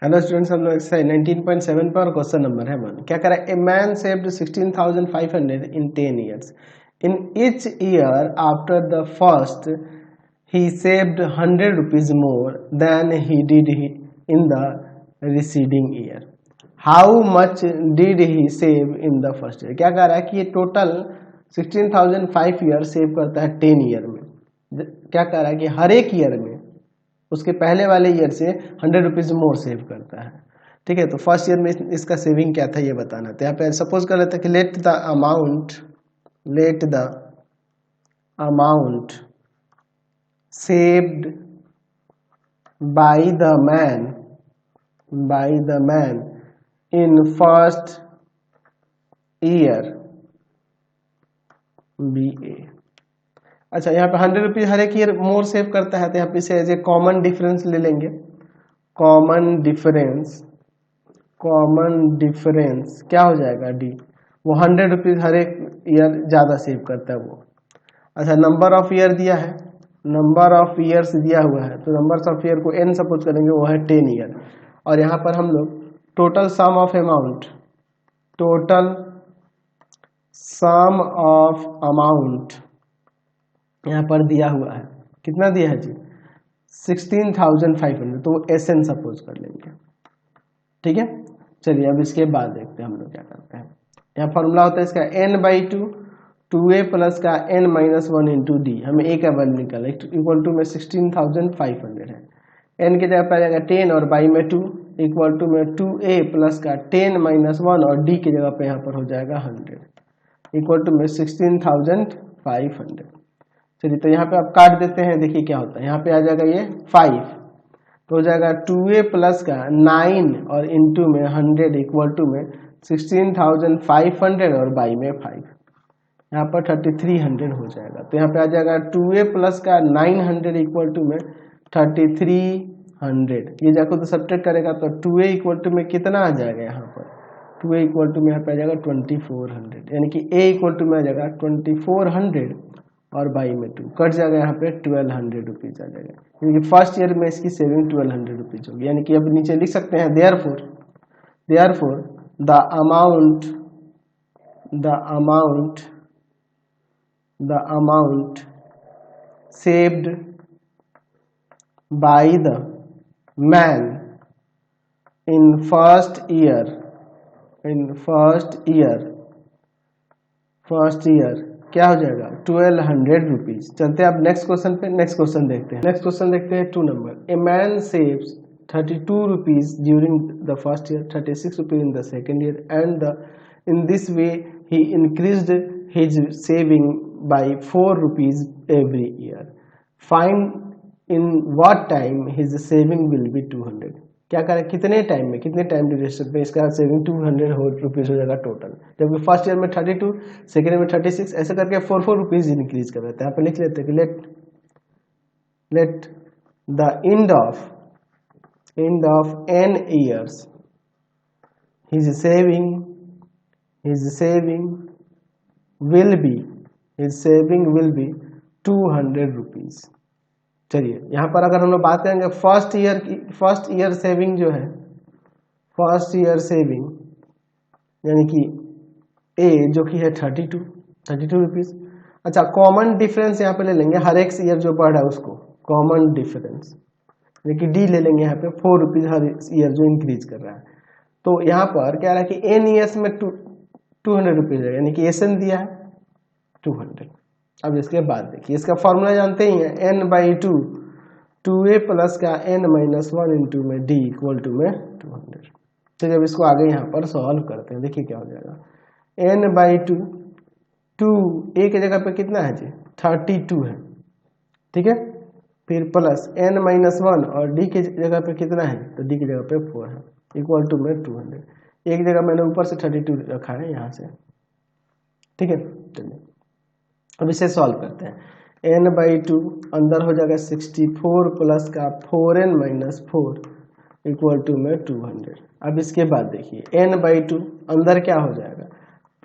Hello students, हम लोग exercise 19.7 पर क्वेश्चन नंबर है 1। क्या कह रहा है? A man saved 16,500 in 10 years. In each year after the first he saved 100 rupees more than he did in the preceding year. How much did he save in the first year? क्या कह रहा है कि ये total 16,500 year save करता है 10 year में। क्या कह रहा है कि हर एक ईयर में उसके पहले वाले ईयर से 100 रुपीज मोर सेव करता है। ठीक है, तो फर्स्ट ईयर में इसका सेविंग क्या था ये बताना। तो यहाँ पे सपोज कर लेते हैं कि let the amount saved by the man in first year BA। अच्छा, यहाँ पे 100 रुपीज हर एक ईयर मोर सेव करता है, तो यहाँ पे इसे एज ए कॉमन डिफरेंस ले लेंगे। कॉमन डिफरेंस क्या हो जाएगा? D। वो 100 रुपीज हर एक ईयर ज्यादा सेव करता है वो। अच्छा, नंबर ऑफ ईयर दिया है, नंबर ऑफ ईयर्स दिया हुआ है, तो नंबर ऑफ ईयर को n सपोज करेंगे, वो है 10 ईयर। और यहाँ पर हम लोग टोटल सम ऑफ अमाउंट यहाँ पर दिया हुआ है। कितना दिया है जी? 16,500, तो SN सपोज कर लेंगे। ठीक है, चलिए अब इसके बाद देखते हैं हम लोग क्या करते हैं। यहाँ फॉर्मूला होता है इसका n/2 2a प्लस का n-1 इंटू डी। हमें a का वैल्यू निकालना इक्वल टू में 16,500 है। n की जगह पर आ जाएगा 10 और बाई में 2 इक्वल टू में 2a प्लस का 10-1 और d की जगह पे यहाँ पर हो जाएगा 100 इक्वल टू में 16,500। चलिए, तो यहाँ पे आप काट देते हैं, देखिए क्या होता है। यहाँ पे आ जाएगा ये 5, तो हो जाएगा 2a प्लस का 9 और इंटू में 100 इक्वल टू में 16,500 और बाई में 5, यहाँ पर 3300 हो जाएगा। तो यहाँ पे आ जाएगा 2a प्लस का 900 इक्वल टू में 3300। ये जाकर तो सब्ट्रैक्ट करेगा तो 2a इक्वल टू में कितना आ जाएगा? यहाँ पर 2a इक्वल टू में यहाँ पे आ जाएगा 2400, यानी कि a इक्वल टू में आ जाएगा 2400 और बाई में 2 कट जाएगा, यहाँ पे 1200 रुपीज आ जाएगा। यानी कि फर्स्ट ईयर में इसकी सेविंग 1200 रुपीज होगी। यानी कि अब नीचे लिख सकते हैं therefore the amount saved by the man in first year क्या हो जाएगा? 1200 रुपीज। चलते हैं अब नेक्स्ट क्वेश्चन पे। नेक्स्ट क्वेश्चन देखते हैं 2 number. A man saves 32 rupees during the first year, 36 rupees in the second year and in this way he increased his saving by 4 rupees every year. Find in what time his saving will be 200। क्या करें? कितने time duration पे इसका saving 200 rupees हो जाएगा total. जबकि first year में 32, second year में 36, ऐसे करके 4 रुपीज इंक्रीज कर देते हैं। यहाँ पे लिख लेते हैं कि let the end of n years his saving will be 200 rupees. चलिए, यहाँ पर अगर हम लोग बात करेंगे फर्स्ट ईयर सेविंग जो है, फर्स्ट ईयर सेविंग यानी कि ए जो कि है 32 रुपीज। अच्छा, कॉमन डिफरेंस यहाँ पे ले लेंगे, हर एक ईयर जो बढ़ रहा है उसको कॉमन डिफरेंस यानी कि डी ले लेंगे। यहाँ पे 4 रुपीज हर ईयर जो इंक्रीज कर रहा है। तो यहाँ पर क्या रहा है कि एन ईयर्स में 200 रुपीज है, यानी कि एसएन दिया है 200। अब इसके बाद देखिए, इसका फॉर्मूला जानते ही हैं, n/2 2a प्लस का n-1 इंटू में d इक्वल टू में 200। तो जब इसको आगे यहाँ पर सॉल्व करते हैं, देखिए क्या हो जाएगा। n/2 2 a की जगह पे कितना है जी? 32 है। ठीक है, फिर प्लस n-1 और d की जगह पे कितना है? तो d की जगह पे 4 है इक्वल टू में 200। एक जगह मैंने ऊपर से 32 रखा है यहाँ से। ठीक है, चलिए अब इसे सॉल्व करते हैं। n/2 अंदर हो जाएगा 64 प्लस का 4n-4 इक्वल टू में 200। अब इसके बाद देखिए, n/2 अंदर क्या हो जाएगा?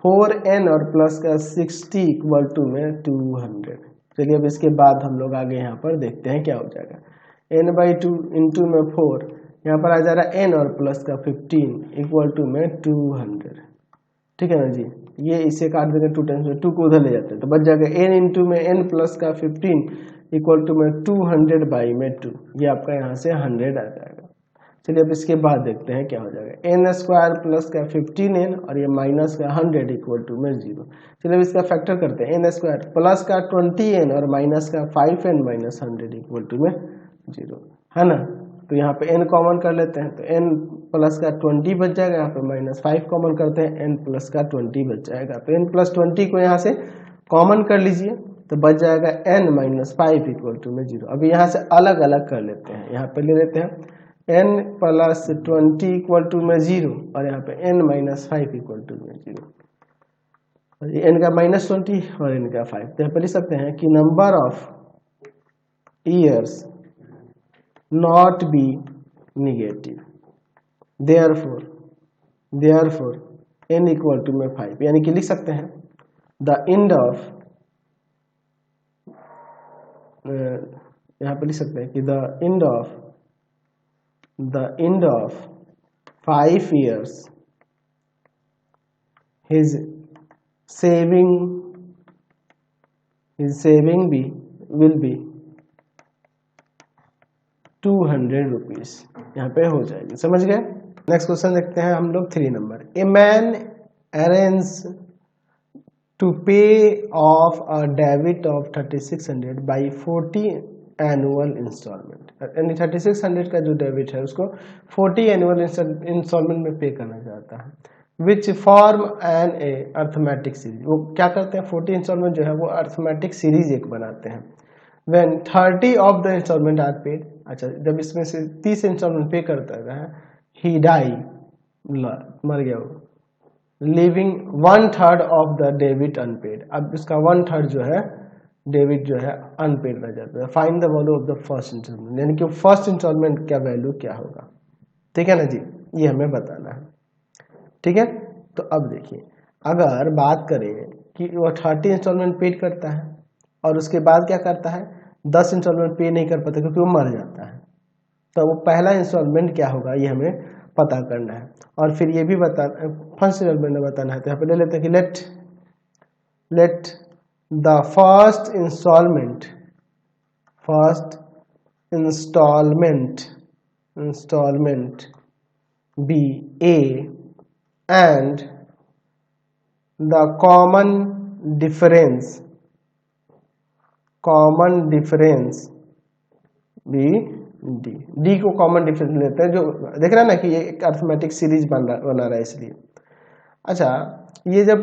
4n और प्लस का 60 इक्वल टू में 200। चलिए अब इसके बाद हम लोग आगे यहाँ पर देखते हैं क्या हो जाएगा। n/2 इंटू में 4 यहाँ पर आ जा रहा है n और प्लस का 15 इक्वल टू में 200। ठीक है ना जी, ये इसे काट देंगे 2 टाइम्स में, 2 को उधर ले जाते हैं तो बच जाएगा n इंटू में n प्लस का 15 इक्वल टू में 200 बाई में 2, ये आपका यहाँ से 100 आ जाएगा। चलिए अब इसके बाद देखते हैं क्या हो जाएगा, n स्क्वायर प्लस का 15n और ये माइनस का 100 इक्वल टू में 0। चलिए अब इसका फैक्टर करते हैं, n स्क्वायर प्लस का 20n और माइनस का 5n माइनस 100 इक्वल टू में 0, है ना। तो यहाँ पे n कॉमन कर लेते हैं तो n प्लस का 20 बच जाएगा, यहाँ पे माइनस 5 कॉमन करते हैं n प्लस का 20 बच जाएगा। तो n प्लस 20 को यहाँ से कॉमन कर लीजिए तो बच जाएगा n माइनस 5 इक्वल टू में 0। अभी यहाँ से अलग अलग कर लेते हैं, यहाँ पे ले लेते हैं n प्लस 20 इक्वल टू में 0 और यहाँ पे n माइनस 5 इक्वल टू में 0, और ये n का माइनस 20 और n का 5। तो यहाँ पे लिख सकते हैं कि number of years not be negative, therefore n equal to में 5, यानी कि लिख सकते हैं the end of यहाँ पे लिख सकते हैं कि the end of 5 years his saving will be 200 rupees, यहाँ पे हो जाएगी। समझ गए। नेक्स्ट क्वेश्चन देखते हैं हम लोग 3 number. A man arrange to pay off a डेबिट ऑफ 3600 बाई 40 एनुअल इंस्टॉलमेंट, यानी 3600 का जो डेबिट है उसको 40 एनुअल इंस्टॉलमेंट में पे करना चाहता है। Which form an a arithmetic series, वो क्या करते हैं 40 इंस्टॉलमेंट जो है वो अर्थमेटिक सीरीज एक बनाते हैं। When 30 of the installment are paid, अच्छा जब इसमें से 30 इंस्टॉलमेंट पे करता है, he die, मर गया वो, leaving 1/3 of the debit unpaid। अब इसका 1/3 जो है डेबिट जो है अनपेड रह जाता है। Find the value of the first installment, यानी कि फर्स्ट इंस्टॉलमेंट का वैल्यू क्या होगा। ठीक है ना जी, ये हमें बताना है। ठीक है, तो अब देखिए अगर बात करें कि वो 30 इंस्टॉलमेंट पेड करता है और उसके बाद क्या करता है 10 इंस्टॉलमेंट पे नहीं कर पाता क्योंकि वो मर जाता है, तो वो पहला इंस्टॉलमेंट क्या होगा ये हमें पता करना है। और फिर ये भी फर्स्ट इंस्टॉलमेंट बताना है। तो यहाँ पे ले लेते हैं कि let the first installment be A and the common difference be D को कॉमन डिफरेंस लेते हैं, जो देख रहा है ना कि ये एक अर्थमेटिक सीरीज बना रहा है इसलिए। अच्छा, ये जब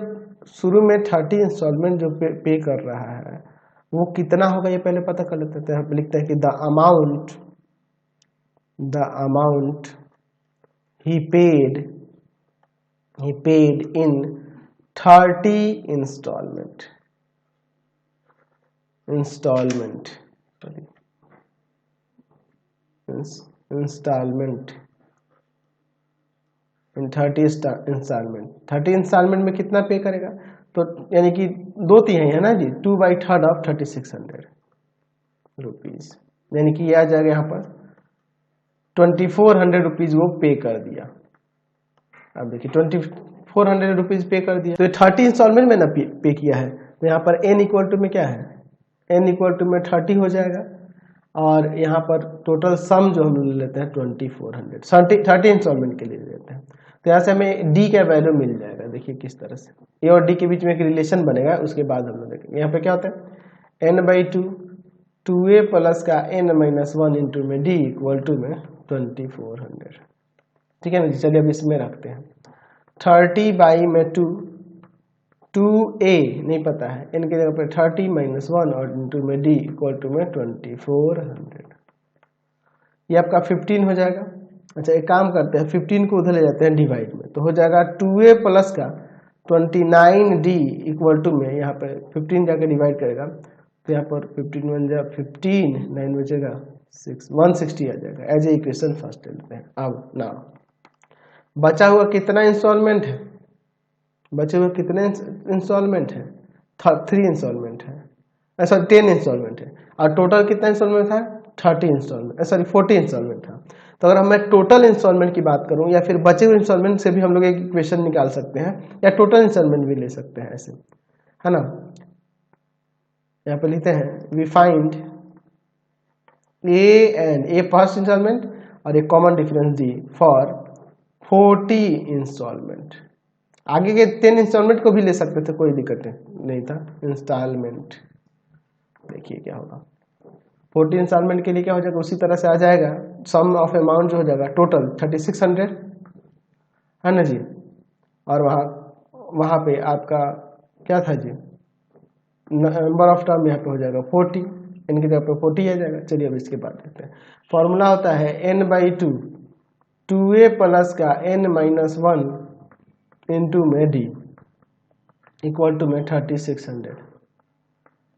शुरू में 30 इंस्टॉलमेंट जो पे कर रहा है वो कितना होगा ये पहले पता कर लेते हैं। तो यहाँ पे लिखते हैं कि the amount he paid in 30 installment in 30 installment में कितना पे करेगा, तो यानी कि 2 तिहाई है ना जी, 2/3 ऑफ 3600 रुपीज, यानी कि ये आ जाएगा यहाँ पर 2400 रुपीज वो पे कर दिया। अब देखिए 2400 रुपीज पे कर दिया, तो 30 इंस्टॉलमेंट में ना पे किया है, तो यहाँ पर n इक्वल टू में क्या है, n इक्वल टू में 30 हो जाएगा और यहाँ पर टोटल सम जो हम ले लेते हैं 2400 30 इंस्टॉलमेंट के लिए लेते हैं। तो यहाँ से हमें d का वैल्यू मिल जाएगा। देखिए किस तरह से a और d के बीच में एक रिलेशन बनेगा, उसके बाद हम लोग देखेंगे। यहाँ पे क्या होता है n/2 2a प्लस का n-1 इंटू में d इक्वल टू में 2400। ठीक है ना जी, चलिए अब इसमें रखते हैं 30 बाई में 2a नहीं पता है, n की जगह पर 30-1 और इंटू में d इक्वल टू में 2400, ये आपका 15 हो जाएगा। अच्छा एक काम करते हैं 15 को उधर ले जाते हैं डिवाइड में, तो हो जाएगा 2a प्लस का 29d इक्वल टू में, यहाँ पर 15 जाकर डिवाइड करेगा तो यहाँ पर 15 जा 15 9 बचेगा 160 आ जाएगा। एज ए इक्वेशन फर्स्ट लेते हैं। अब ना बचा हुआ कितना इंस्टॉलमेंट है, बचे हुए कितने इंस्टॉलमेंट है 3 इंस्टॉलमेंट है, सॉरी 10 इंस्टॉलमेंट है, और टोटल कितना इंस्टॉलमेंट था 40 इंस्टॉलमेंट था। तो अगर मैं टोटल इंस्टॉलमेंट की बात करूं या फिर बचे हुए इंस्टॉलमेंट से भी हम लोग एक इक्वेशन निकाल सकते हैं या टोटल इंस्टॉलमेंट भी ले सकते हैं ऐसे, है ना। यहाँ पे लिखते हैं we find a first installment और एक common difference D for 40 installment. आगे के 10 इंस्टॉलमेंट को भी ले सकते थे, कोई दिक्कत नहीं था। इंस्टॉलमेंट देखिए क्या होगा, 40 इंस्टॉलमेंट के लिए क्या हो जाएगा, उसी तरह से आ जाएगा सम ऑफ अमाउंट जो हो जाएगा टोटल 3600, है ना जी। और वहाँ पे आपका क्या था जी, नंबर ऑफ टर्म यहाँ पे हो जाएगा 40, इनकी जगह पे 40 आ जाएगा। चलिए अब इसके बाद देखते हैं। फॉर्मूला होता है n/2, 2a प्लस का n-1 इंटू में d इक्वल टू में 3600।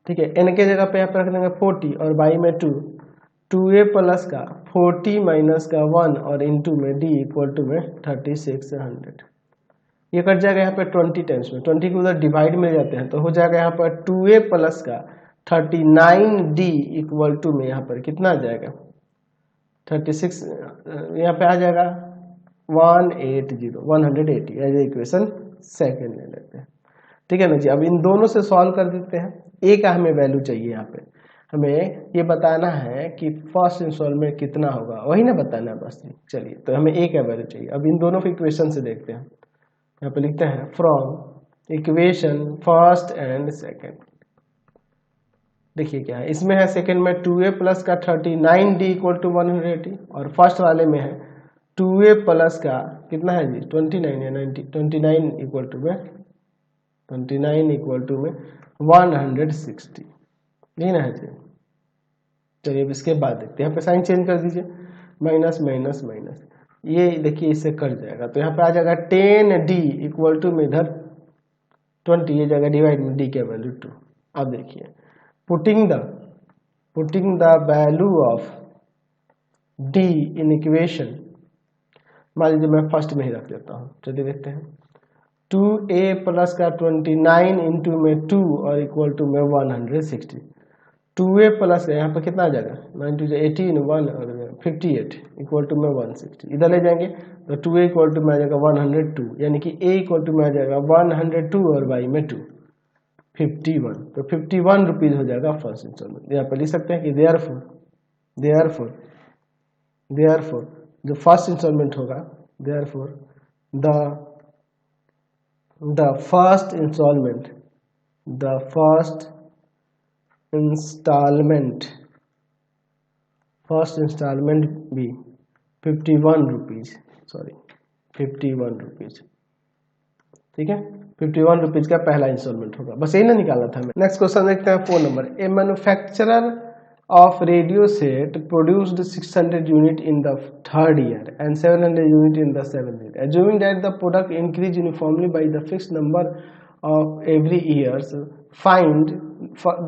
ठीक है, n के जगह पे यहाँ पे रख देंगे 40 और बाई में 2, 2a प्लस का 40 माइनस का 1 और इंटू में d इक्वल टू में 3600। ये कट जाएगा यहाँ पे 20 टाइम्स में, 20 को उधर डिवाइड में जाते हैं तो हो जाएगा यहाँ पर 2a प्लस का 39d इक्वल टू में यहाँ पर कितना आ जाएगा 36, यहाँ पे आ जाएगा 180 एज इक्वेशन सेकेंड ले लेते हैं। ठीक है ना जी। अब इन दोनों से सॉल्व कर देते हैं। ए का हमें वैल्यू चाहिए, यहाँ पे हमें ये बताना है कि फर्स्ट इंस्टॉलमेंट कितना होगा, वही ना बताना है बस। चलिए तो हमें ए का वैल्यू चाहिए। अब इन दोनों के इक्वेशन से देखते हैं। यहाँ पे लिखते हैं from equation first and second. देखिए क्या है, इसमें है सेकेंड में 2a प्लस का 39d इक्वल टू 180 और फर्स्ट वाले में है 2a प्लस का कितना है जी 29 या 90, 29 इक्वल टू में 160, नहीं ना है जी। चलिए अब इसके बाद देखते हैं। यहाँ पे साइन चेंज कर दीजिए, माइनस माइनस माइनस, ये देखिए इससे कट जाएगा तो यहाँ पे आ जाएगा 10d इक्वल टू में इधर 20, ये जाएगा डिवाइड में d के वैल्यू 2। अब देखिए putting the value of d in equation, मान लीजिए मैं फर्स्ट में ही रख देता हूँ। चलिए देखते हैं 2a प्लस का 29 इंटू में 2 और इक्वल टू में 160। 2a प्लस का यहाँ पर कितना आ जाएगा 9 2 18 1 और 58 इक्वल टू में 160। इधर ले जाएंगे तो 2a इक्वल टू में आ जाएगा 102, यानी कि a इक्वल टू में आ जाएगा 102 और बाई में 2 51। तो 51 रुपीज हो जाएगा फर्स्ट इंस्टॉलमेंट। यहाँ पर लिख सकते हैं कि देयरफॉर जो फर्स्ट इंस्टॉलमेंट होगा, देयरफॉर द फर्स्ट इंस्टॉलमेंट भी 51 रुपीज, 51 रुपीज। ठीक है, 51 रुपीज का पहला इंस्टॉलमेंट होगा। बस यही ना निकालना था हमें। नेक्स्ट क्वेश्चन देखते हैं 4 number. A manufacturer of radio set produced 600 unit in the third year and 700 unit in the seventh year. Assuming that the product increase uniformly by the fixed number of every years, find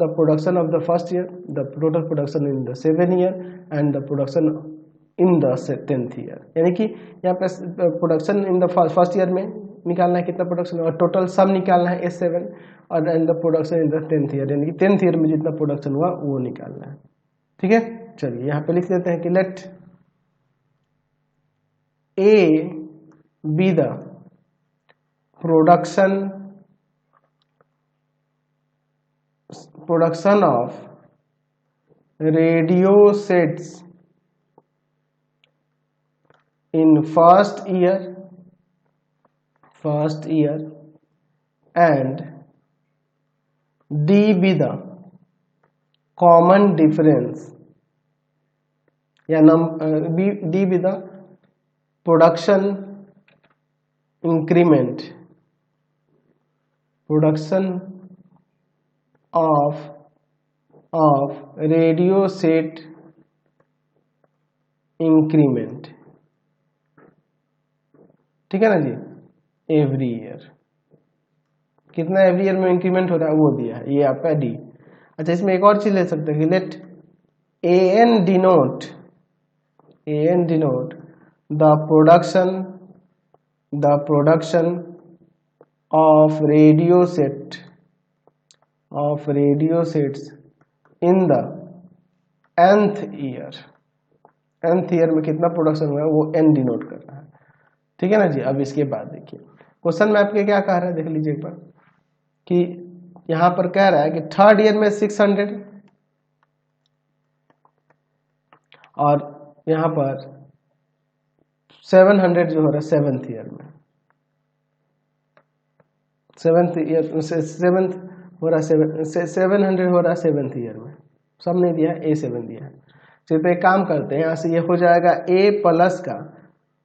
the production of the first year, the total production in the 7th year and the production in the 10th year. यानी कि यहाँ पे production in the first year में निकालना है कितना production, और total sum निकालना है S7 और and the production in the 10th year, यानी कि 10th ईयर में जितना प्रोडक्शन हुआ वो निकालना है। ठीक है, चलिए यहाँ पे लिख देते हैं कि let A be the production of radio sets in first year and D be the common difference या D be the production increment, production of radio set increment। ठीक है ना जी, एवरी ईयर कितना एवरी ईयर में increment हो रहा है वो दिया है, ये आपका डी। अच्छा, इसमें एक और चीज ले सकते हैं कि let A N denote the production of radio sets in the nth year में कितना प्रोडक्शन हुआ है वो n डिनोट कर रहा है। ठीक है ना जी। अब इसके बाद देखिए क्वेश्चन में आपके क्या कह रहा है, देख लीजिए एक बार कि यहां पर कह रहा है कि थर्ड ईयर में 600 और यहां पर 700 जो हो रहा है सेवन्थ ईयर में, सेवन्थ ईयर सेवन्थ हो रहा है 700 हो रहा है सेवन्थ ईयर में। सब नहीं दिया है, A7 दिया है। चलिए तो एक काम करते हैं, यहाँ से ये हो जाएगा A प्लस का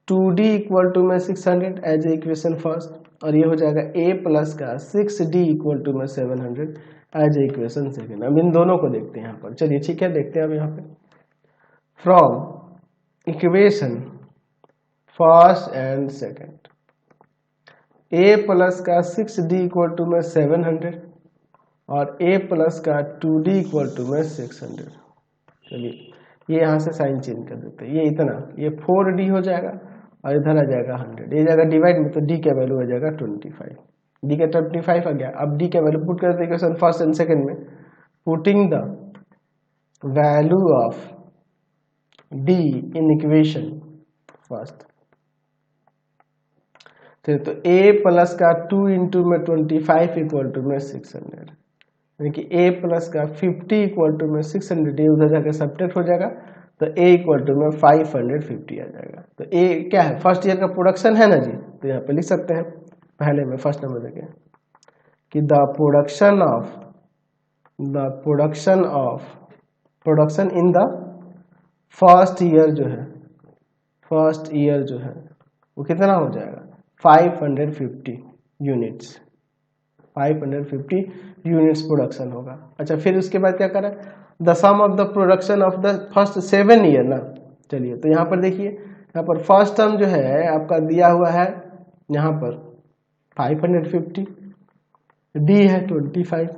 2D इक्वल टू में 600 एज ए इक्वेशन फर्स्ट, और ये हो जाएगा A प्लस का 6D इक्वल टू में 700 एज ए इक्वेशन सेकेंड। अब इन दोनों को देखते हैं यहाँ पर। चलिए ठीक है, देखते हैं अब यहाँ पे from equation first and second, A plus का 6D इक्वल टू में 700 और A प्लस का 2D इक्वल टू में 600। चलिए ये यहाँ से साइन चेंज कर देते हैं, ये इतना, ये 4D हो जाएगा और इधर आ जाएगा 100, ये जाएगा डिवाइड में, तो D का वैल्यू हो जाएगा 25, D का 25 आ गया। अब D का वैल्यू पुट करते हैं इक्वेशन फर्स्ट एंड सेकेंड में, putting the value of D in equation first. तो A प्लस का 2 इंटू में 25 इक्वल टू में 600, यानी कि A प्लस का 50 इक्वल टू में 600, ये उधर जाकर सब्ट्रैक्ट हो जाएगा, तो A इक्वल टू में 550 आ जाएगा। तो A क्या है, फर्स्ट ईयर का प्रोडक्शन है ना जी, तो यहाँ पे लिख सकते हैं पहले में फर्स्ट नंबर देखें कि the production in the first year जो है वो कितना हो जाएगा 550 यूनिट्स, 550 यूनिट्स प्रोडक्शन होगा। अच्छा फिर उसके बाद क्या करें, the sum of the production of the first 7 year ना। चलिए तो यहाँ पर देखिए, यहाँ पर फर्स्ट टर्म जो है आपका दिया हुआ है यहाँ पर 550, डी है 25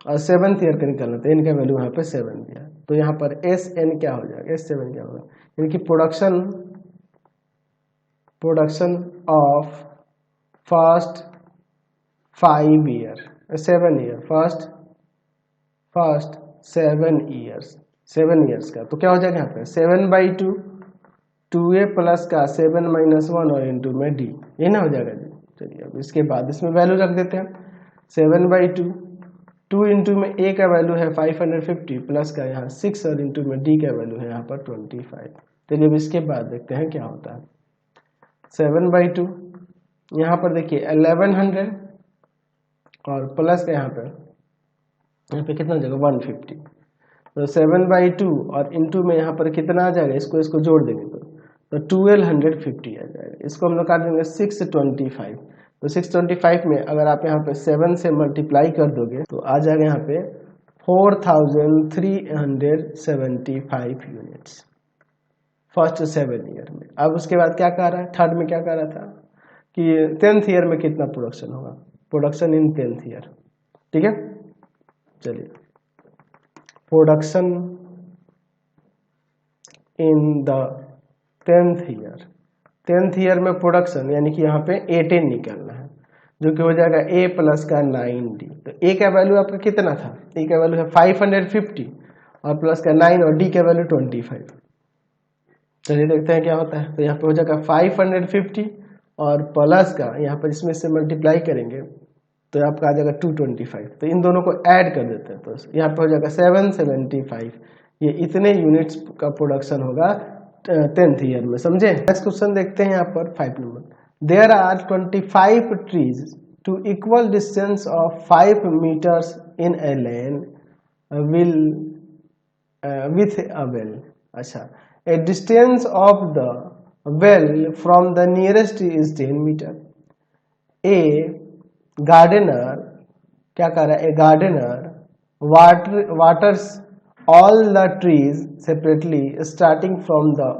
और सेवन्थ ईयर का निकालना, तो इनका वैल्यू यहाँ पे 7 दिया है। तो यहाँ पर SN क्या हो जाएगा, S7 क्या होगा, यानी कि production of first 5 year 7 year, first 7 years का, तो क्या हो जाएगा यहाँ पे 7/2 2A प्लस का 7 - 1 और इंटू में D, ये ना हो जाएगा जी। चलिए अब इसके बाद इसमें वैल्यू रख देते हैं, 7/2 2 इंटू में A का वैल्यू है 550 प्लस का यहाँ 6 और इंटू में D का वैल्यू है यहाँ पर 25। चलिए अब इसके बाद देखते हैं क्या होता है। 7/2 यहाँ पर देखिए 1100 और प्लस का यहाँ पे कितना हो जाएगा 150, तो 7/2 और इंटू में यहाँ पर कितना आ जाएगा, इसको जोड़ देंगे तो 1250 आ जाएगा। इसको हम लोग काट देंगे 625, तो 625 में अगर आप यहाँ पे 7 से मल्टीप्लाई कर दोगे तो आ जाएगा यहाँ पे 4375 यूनिट्स फर्स्ट 7 ईयर में। अब उसके बाद क्या कह रहा है, थर्ड में क्या कह रहा था कि 10th ईयर में कितना प्रोडक्शन होगा, प्रोडक्शन इन 10th ईयर। ठीक है, चलिए production in the 10th year में प्रोडक्शन, यानी कि यहाँ पे 18 निकलना है, जो कि हो जाएगा A प्लस का 9D। तो A का वैल्यू आपका कितना था, A का वैल्यू है 550 और प्लस का 9 और D का वैल्यू 25। चलिए देखते हैं क्या होता है। तो यहाँ पे हो जाएगा 550 और प्लस का यहाँ पर इसमें से मल्टीप्लाई करेंगे तो आपका आ जाएगा 225, तो इन दोनों को ऐड कर देते हैं, तो यहाँ पे हो जाएगा 775। ये इतने यूनिट्स का प्रोडक्शन होगा 10th ईयर में, समझे। नेक्स्ट क्वेश्चन देखते हैं यहाँ पर 5 number. There are 25 trees to equal distance of 5 metres in a lane with a well. अच्छा, a distance of the well from the nearest is 10 metre. A gardener क्या कर रहा है, a gardener waters all the trees separately starting from the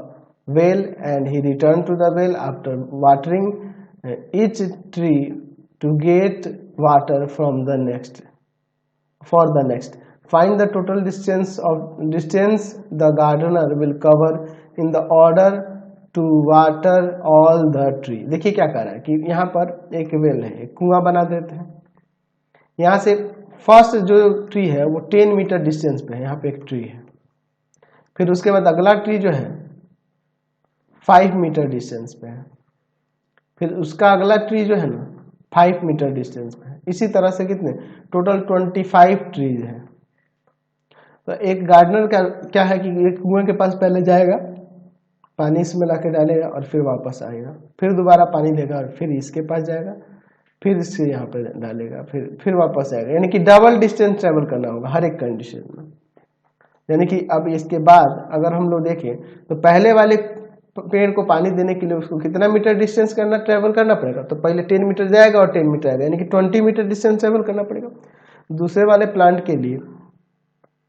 well and he returned to the well after watering each tree to get water from the next find the total distance the gardener will cover in the order to water all the tree। देखिए क्या कर रहा है कि यहाँ पर एक well है, एक कुआं बना देते हैं, यहाँ से फर्स्ट जो ट्री है वो 10 मीटर डिस्टेंस पे है, यहाँ पे एक ट्री है, फिर उसके बाद अगला ट्री जो है 5 मीटर डिस्टेंस पे है, फिर उसका अगला ट्री जो है ना 5 मीटर डिस्टेंस पे है। इसी तरह से कितने टोटल 25 ट्रीज हैं। तो एक गार्डनर का क्या है कि एक कुएं के पास पहले जाएगा, पानी इसमें ला के डालेगा और फिर वापस आएगा, फिर दोबारा पानी लेगा और फिर इसके पास जाएगा, फिर इससे यहाँ पे डालेगा, फिर वापस आएगा। यानी कि डबल डिस्टेंस ट्रेवल करना होगा हर एक कंडीशन में। यानी कि अब इसके बाद अगर हम लोग देखें तो पहले वाले पेड़ को पानी देने के लिए उसको कितना मीटर डिस्टेंस ट्रेवल करना पड़ेगा, तो पहले 10 मीटर जाएगा और 10 मीटर आएगा, यानी कि 20 मीटर डिस्टेंस ट्रेवल करना पड़ेगा। दूसरे वाले प्लांट के लिए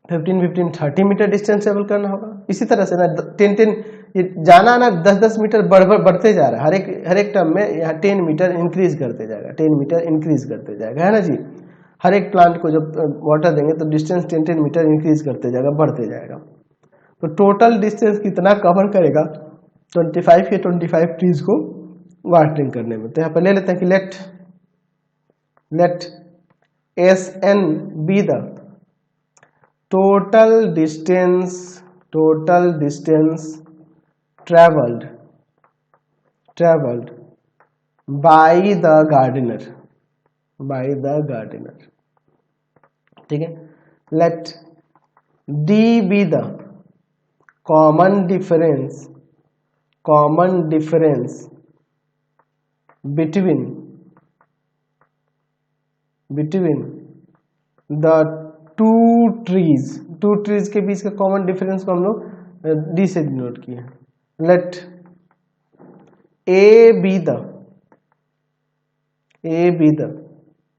15, 30 मीटर डिस्टेंस ट्रेवल करना होगा। इसी तरह से ना 10 ये जाना ना 10 मीटर बढ़ते जा रहा है, हर एक टर्म में यहाँ 10 मीटर इंक्रीज करते जाएगा, 10 मीटर इंक्रीज करते जाएगा, है ना जी। हर एक प्लांट को जब वाटर देंगे तो डिस्टेंस 10 मीटर इंक्रीज करते जाएगा, बढ़ते जाएगा। तो टोटल डिस्टेंस कितना कवर करेगा 25 या 25 ट्रीज को वाटरिंग करने में। तो यहाँ पर ले लेते हैं कि let SN be the total distance traveled by the gardener, ठीक है। let D be the common difference between the two trees के बीच का कॉमन डिफरेंस को हम लोग डी से डिनोट किए हैं। Let A be the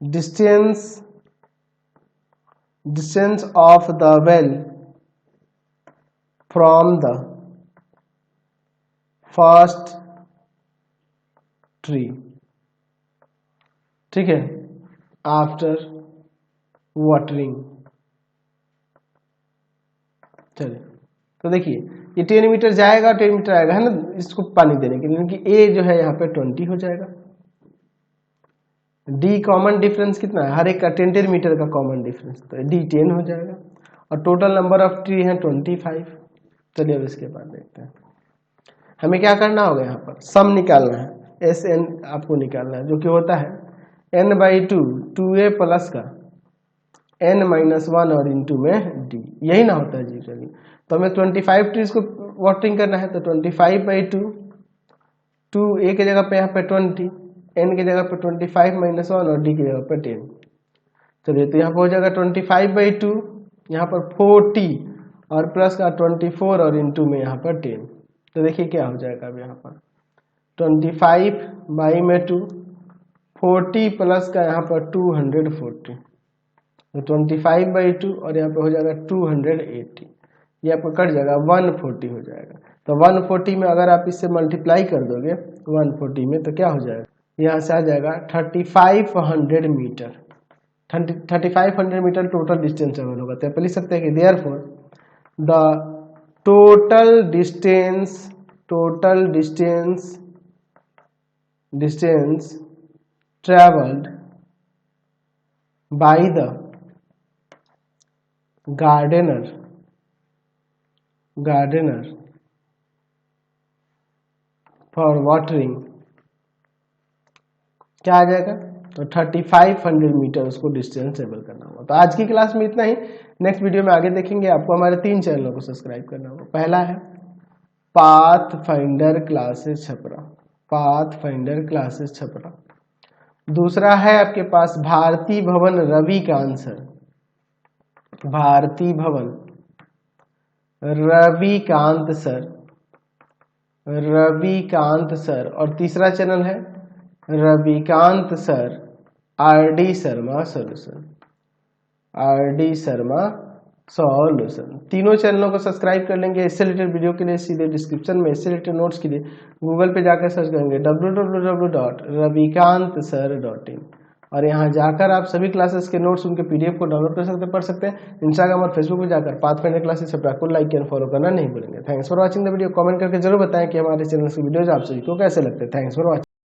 distance of the well from the first tree, ठीक है, आफ्टर वाटरिंग। चलिए तो देखिए ये 10 मीटर जाएगा 10 मीटर आएगा, है ना, इसको पानी देने के लिए, कि ए जो है यहाँ पे 20 हो जाएगा। डी कॉमन डिफरेंस कितना है, हर एक का 10 मीटर का कॉमन डिफरेंस, तो डी 10 हो जाएगा। और टोटल नंबर ऑफ ट्री है 25। चलिए अब इसके बाद देखते हैं हमें क्या करना होगा। यहाँ पर सम निकालना है, SN आपको निकालना है, जो कि होता है n/2 2a प्लस का n-1 और इंटू में d, यही ना होता है जी। चलिए तो हमें 25 ट्रीज को वाटरिंग करना है, तो 25/2 2 a की जगह पे यहाँ पे 20, n की जगह पे 25 -1 और d की जगह पे 10। चलिए तो यहाँ पर हो जाएगा 25/2, यहाँ पर 40 और प्लस का 24 और इंटू में यहाँ पर 10। तो देखिए क्या हो जाएगा अब यहाँ पर 25/2 40 प्लस का यहाँ पर 240, तो 25/2 और यहाँ पे हो जाएगा 280, ये आपको कट जाएगा 140 हो जाएगा। तो 140 में अगर आप इससे मल्टीप्लाई कर दोगे 140 में, तो क्या हो जाएगा, यहाँ से आ जाएगा 3500 metre. 3500 metre total distance travel होगा। तो आप लिख सकते हैं कि therefore the total distance travelled by the gardener for watering क्या आ जाएगा, तो 3500 मीटर उसको डिस्टेंस ट्रेवल करना होगा। तो आज की क्लास में इतना ही, नेक्स्ट वीडियो में आगे देखेंगे। आपको हमारे 3 चैनलों को सब्सक्राइब करना होगा। पहला है पाथफाइंडर क्लासेस छपरा, दूसरा है आपके पास भारती भवन रविकांत सर, और तीसरा चैनल है Ravikant sir RD Sharma solution. तीनों चैनलों को सब्सक्राइब कर लेंगे। इससे रिलेटेड वीडियो के लिए सीधे डिस्क्रिप्शन में, इससे रिलेटेड नोट्स के लिए गूगल पे जाकर सर्च करेंगे www.ravikanstsir.in, और यहाँ जाकर आप सभी क्लासेस के नोट्स, उनके PDF को डाउनलोड कर सकते, पढ़ सकते हैं। इंस्टाग्राम और फेसबुक पे जाकर पाथफाइंडर क्लासेस छपरा को लाइक एंड फॉलो करना नहीं भूलेंगे। Thanks for watching the video. Comment करके जरूर बताएं कि हमारे चैनल की वीडियोज आप सभी को कैसे लगते हैं। Thanks for watching.